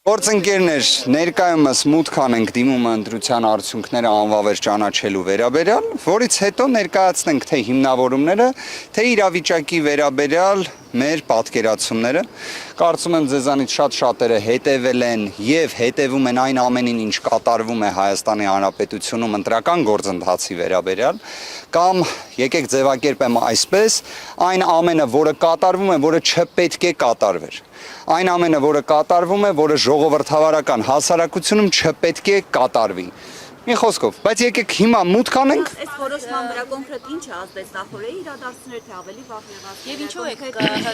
Գործընկերներ, ներկայումս մուտք անենք դիմումը ընտրության արդյունքները անվավեր ճանաչելու վերաբերյալ, որից հետո ներկայացնենք թե հիմնավորումները, թե իրավիճակի վերաբերյալ մեր պատկերացումները։ Կարծում եմ ձեզանից շատ-շատերը հետևել են եւ հետևում են այն ամենին, ինչ կատարվում է Հայաստանի Հանրապետությունում ընտրական գործընթացի վերաբերյալ, կամ եկեք ձևակերպեմ այսպես, այն ամենը, որը կատարվում է, որը չպետք է կատարվեր։ Այն ամենը, որը կատարվում է, որը ժողովրդավարական հասարակությունում չպետք է կատարվի։ Մի խոսքով, բայց եկեք հիմա մուտք անենք։ Այս որոշման վրա կոնկրետ ինչ է ազդեց նախորդի իրադարձությունները, թե ավելի վաղ եղած։ Եվ ինչու եք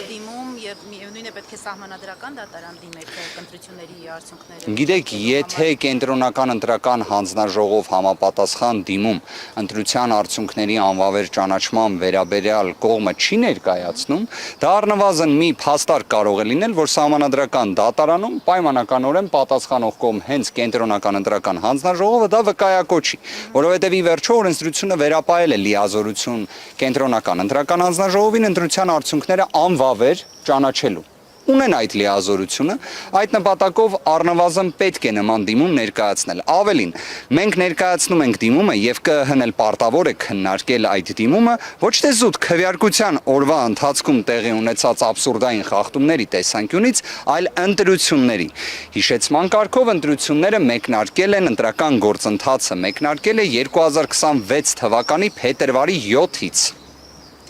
դիմում եւ նույնն է պետք է սահմանադրական դատարան դիմեք ընտրությունների արդյունքները։ Գիտեք, եթե կենտրոնական ընտրական հանձնաժողով համապատասխան դիմում ընտրության արդյունքների անվավեր ճանաչման վերաբերյալ կողմը չի ներկայացնում, դա առնվազն մի փաստարկ կարող է լինել, որ սահմանադրական դատարանում պայմանականորեն պատասխանող կողմ հենց կենտրոնական ընտրական հանձնաժողովը դա կայակոչի, որովհետև ի վերջո օրենսդրությունը վերապահել է լիազորություն կենտրոնական ընտրական հանձնաժողովին ընտրության արդյունքները անվավեր ճանաչելու։ Ունեն այդ լիազորությունը, այդ նպատակով առնվազն պետք է նման դիմում ներկայացնել։ Ավելին, մենք ներկայացնում ենք դիմումը եւ ԿԸՀ-ն էլ պարտավոր է քննարկել այդ դիմումը ոչ թե զուտ քվեարկության օրվա ընթացքում տեղի ունեցած աբսուրդային խախտումների տեսանկյունից, այլ ընտրությունների։ Հիշեցման կարգով ընտրությունները մեկնարկել են ընտրական գործընթացը մեկնարկել է 2026 թվականի փետրվարի 7-ից։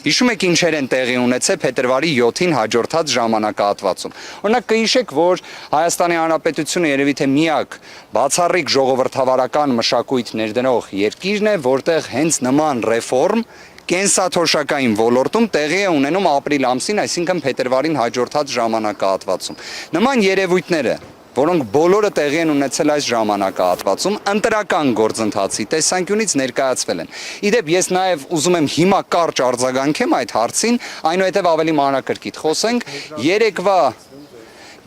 Հիշում եք ինչեր են տեղի ունեցել փետրվարի 7-ին հաջորդած ժամանակահատվածում։ Օրինակ կհիշեք, որ Հայաստանի Հանրապետությունը երևի թե միակ բացառիկ ժողովրդավարական մշակույթ ներդնող երկիրն է, որտեղ հենց նման ռեֆորմ կենսաթոշակային ոլորտում տեղի է ունենում ապրիլ ամսին, այսինքն փետրվարին հաջորդած ժամանակահատվածում։ Նման երևույթները, որոնք բոլորը տեղի են ունեցել այս ժամանակահատվածում, ընտրական գործընթացի տեսանկյունից ներկայացվել են։ Իդեպ ես նաև ուզում եմ հիմա կարճ արձագանքեմ այդ հարցին, այնուհետև ավելի մանրակրկիտ խոսենք։ Երեկվա,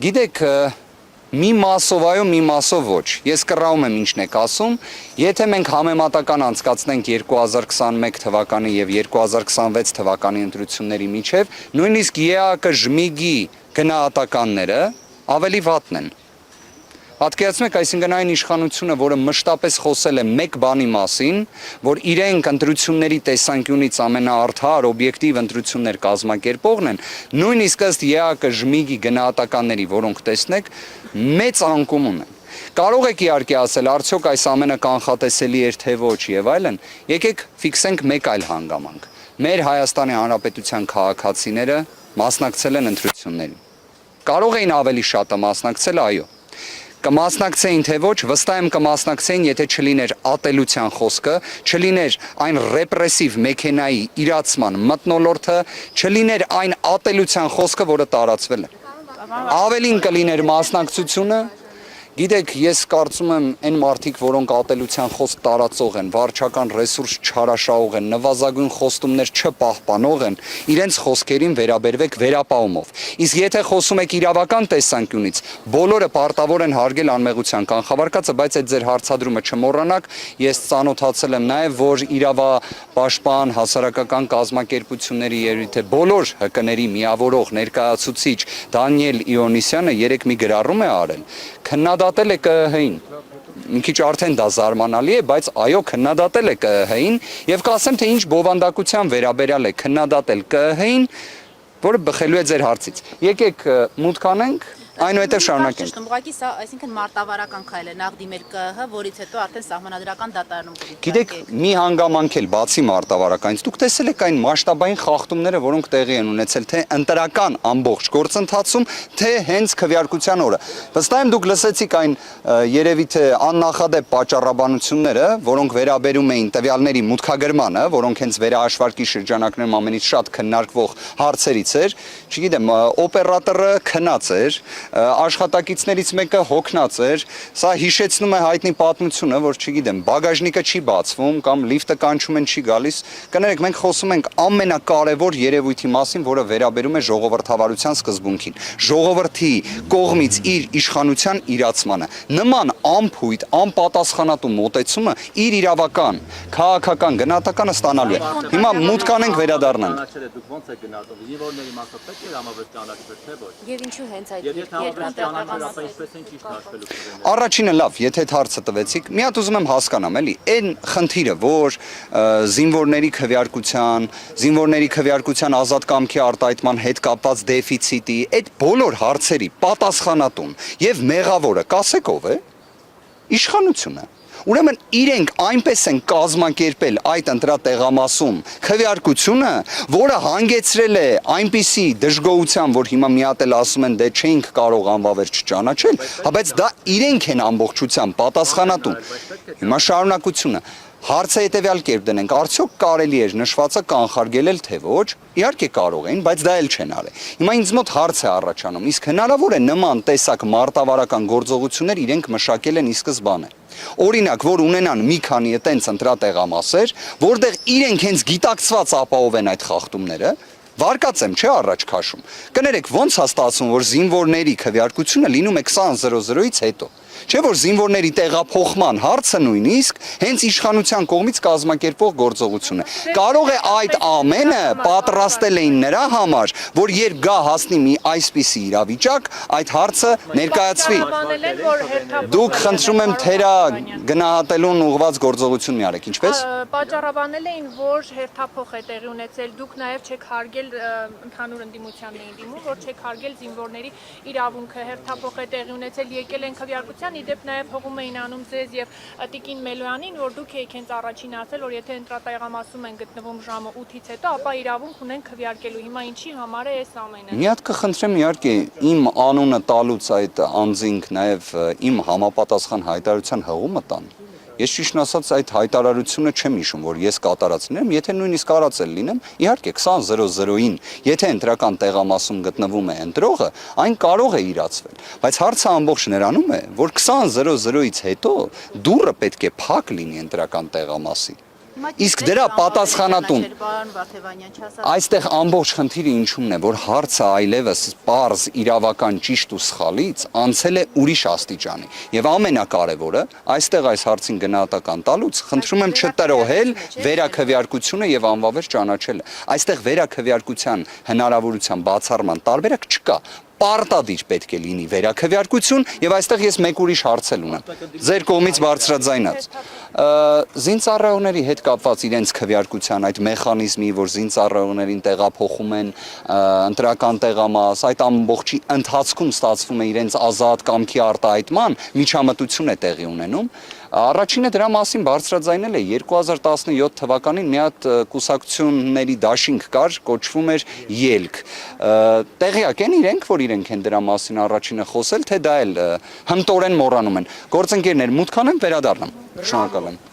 գիտեք, մի մասով այո, մի մասով ոչ։ Ես կռահում եմ ինչն եք ասում, եթե մենք համեմատական անցկացնենք 2021 թվականի եւ 2026 թվականի ընտրությունների միջև, նույնիսկ ԵԱԿ-ԺՄԻԳ-ի գնահատականները ավելի վատն են։ Պատկերացնում եք, այսինքն այն իշխանությունը, որը մշտապես խոսել է մեկ բանի մասին, որ իրենք ընտրությունների տեսանկյունից ամենաարդար, օբյեկտիվ ընտրություններ կազմակերպողն են, նույնիսկ ըստ ԵԱԿ-ԺՄԻԳ-ի գնահատականների, որոնք տեսնեք, մեծ անկում ունեն։ Կարող եք իհարկե ասել, արդյոք այս ամենը կանխատեսելի էր թե ոչ եւ այլն, եկեք ֆիքսենք մեկ այլ հանգամանք։ Մեր Հայաստանի Հանրապետության քաղաքացիները մասնակցել են ընտրություններին։ Կարող էին ավելի շատը մասնակցել, այո։ Կմասնակցեին թե ոչ, վստահ եմ կմասնակցեին, եթե չլիներ ատելության խոսքը, չլիներ այն ռեպրեսիվ մեքենայի իրացման մթնոլորտը, չլիներ այն ատելության խոսքը, որը տարածվել է։ Ավելին կլիներ մասնակցությունը։ Գիտեք, ես կարծում եմ այն մարդիկ, որոնք ատելության խոսք տարածող են, վարչական ռեսուրս չարաշահող են, նվազագույն խոստումներ չպահպանող են, իրենց խոսքերին վերաբերվեք վերապահումով։ Իսկ եթե խոսում եք իրավական տեսանկյունից, բոլորը պարտավոր են հարգել անմեղության կանխավարկածը, բայց այդ ձեր հարցադրումը չմոռանաք, ես ծանոթացել եմ նաև, որ իրավապաշտպան հասարակական կազմակերպությունների երևի թե բոլոր ՀԿ-ների միավորող ներկայացուցիչ Դանիել Իոնիսյանը երեք մի գրառում է արել, քննադատել է ԿԸՀ-ին։ Մի քիչ արդեն դա զարմանալի է, բայց այո, քննադատել է ԿԸՀ-ին եւ կասեմ, թե ինչ բովանդակության վերաբերյալ է քննադատել ԿԸՀ-ին, որը բխելու է ձեր հարցից։ Եկեք մուտք անենք, այնուհետև շարունակենք։ Ուղղակի սա, այսինքն մարտավարական քայլ է, նախ դիմել ԿԸՀ, որից հետո արդեն սահմանադրական դատարանում կդիմեք։ Գիտեք, մի հանգամանք էլ բացի մարտավարականից, դուք տեսել եք այն մասշտաբային խախտումները, որոնք տեղի են ունեցել թե ընտրական ամբողջ գործընթացում, թե հենց քվեարկության օրը։ Վստահ եմ դուք լսեցիք այն երևի թե աննախադեպ պատճառաբանությունները, որոնք վերաբերում էին տվյալների մուտքագրմանը, որոնք հենց վերահաշվարկի շրջանակներում ամենից շատ քննարկվող հարցերից էր, չգիտեմ, օպերատորը քնած էր, աշխատակիցներից մեկը հոգնած էր, սա հիշեցնում է հայտնի պատմությունը, որ չգիտեմ, բագաժնիկը չի բացվում կամ լիֆտը կանչում են չի գալիս, կներեք, մենք խոսում ենք ամենակարևոր երևույթի մասին, որը վերաբերում է ժողովրդավարության սկզբունքին, ժողովրդի կողմից իր իշխանության իրացմանը։ Նման ամփույթ, անպատասխանատու մոտեցումը իր իրավական, քաղաքական գնահատականը ստանալու է։ Հիմա մուտք անենք վերադառնանք։ Եվ ինչու հենց այդ Առաջինը լավ, եթե այդ հարցը տվեցիք, մի հատ ուզում եմ հասկանամ, էլի, այն խնդիրը, որ զինվորների քվեարկության ազատ կամքի արտահայտման հետ կապված դեֆիցիտի, այդ բոլոր հարցերի պատասխանատուն եւ մեղավորը կասեք ով է։ Իշխանությունը։ Ուրեմն իրենք այնպես են կազմակերպել այդ ընտրատեղամասում քվեարկությունը, որը հանգեցրել է այնպիսի դժգոհության, որ հիմա մի հատ էլ ասում են դե չէինք կարող անվավեր չճանաչել, բայց դա իրենք են ամբողջությամբ պատասխանատուն։ Հիմա շարունակությունը Հարցը հետևյալ կերպ դնենք, արդյոք կարելի էր նշվածը կանխարգելել թե ոչ, իհարկե կարող էին, բայց դա էլ չեն արել։ Հիմա ինձ մոտ հարց է առաջանում, իսկ հնարավոր է նման տեսակ մարտավարական գործողություններ իրենք մշակել են ի սկզբանե։ Օրինակ, որ ունենան մի քանի այտենց ընտրատեղամասեր, որտեղ իրենք հենց գիտակցված ապահովեն այդ խախտումները, վարկածեմ չէ առաջ քաշում։ Կներեք, ոնց է ստացվում, որ զինվորների քվեարկությունը լինում է 20:00-ից հետո։ Չէ՞ որ զինվորների տեղափոխման հարցը նույնիսկ հենց իշխանության կողմից կազմակերպող գործողություն է։ Կարող է այդ ամենը պատրաստել էին նրա համար, որ երբ գա հասնի մի այսպիսի իրավիճակ, այդ հարցը ներկայացվի։ Դուք խնդրում եմ թերա գնահատելուն ուղղված գործողություն մի արեք, ինչպես։ Պատճառաբանել էին, որ հերթափոխ է տեղի ունեցել, դուք նաև չեք հարգել ընդհանուր ընդդիմությանն էին դիմում, որ չեք հարգել զինվորների իրավունքը, հերթափոխ է տեղի ունեցել, եկել են քվեարկության, իդեպ նաև հողում էին անում ձեզ եւ Տիկին Մելոյանին, որ դուք եք հենց առաջին ասել, որ եթե ընտրատեղամասում են գտնվում ժամը 8-ից հետո, ապա իրավունք ունեն քվեարկելու։ Հիմա ինչի համար է այս ամենը։ Մի հատ կխնդրեմ իհարկե իմ անունը տալուց այդ անձինք նաև իմ համապատասխան հայտարարության հղումը տան։ Ես ճիշտ ասած այդ հայտարարությունը չեմ հիշում, որ ես կատարածնեմ, եթե նույնիսկ արածել լինեմ, իհարկե 20:00-ին, եթե ընտրական տեղամասում գտնվում է ընտրողը, այն կարող է իրացվել, բայց հարցը ամբողջ նրանում է, որ 20:00-ից հետո դուռը պետք է փակ լինի ընտրական տեղամասի։ Իսկ դրա պատասխանատուն այստեղ ամբողջ խնդիրը ինչումն է, որ հարցը այլևս պարզ իրավական ճիշտ ու սխալից անցել է ուրիշ աստիճանի։ Եվ ամենակարևորը, այստեղ այս հարցին գնահատական տալուց խնդրում եմ չտրոհել վերաքվեարկությունը եւ անվավեր ճանաչելը։ Այստեղ վերաքվեարկության հնարավորության բացառման տարբերակ չկա։ Պարտադիր պետք է լինի վերաքվեարկություն եւ այստեղ ես մեկ ուրիշ հարցել ունեմ։ Ձեր կողմից բարձրաձայնած զինծառայողների հետ կապված իրենց քվեարկության այդ մեխանիզմի, որ զինծառայողներին տեղափոխում են ընտրական տեղամաս, այդ ամբողջի ընթացքում ստացվում է իրենց ազատ կամքի արտահայտման միջամտություն է տեղի ունենում։ Առաջինը դրա մասին բարձրաձայնել է 2017 թվականին մի հատ կուսակցությունների դաշինք կար, կոչվում էր Ելք։ Տեղյակ են իրենք, որ իրենք են դրա մասին առաջինը խոսել, թե դա էլ հմտորեն մոռանում են։ Գործընկերներ, մուտք անեմ, վերադառնամ։ Շնորհակալ եմ։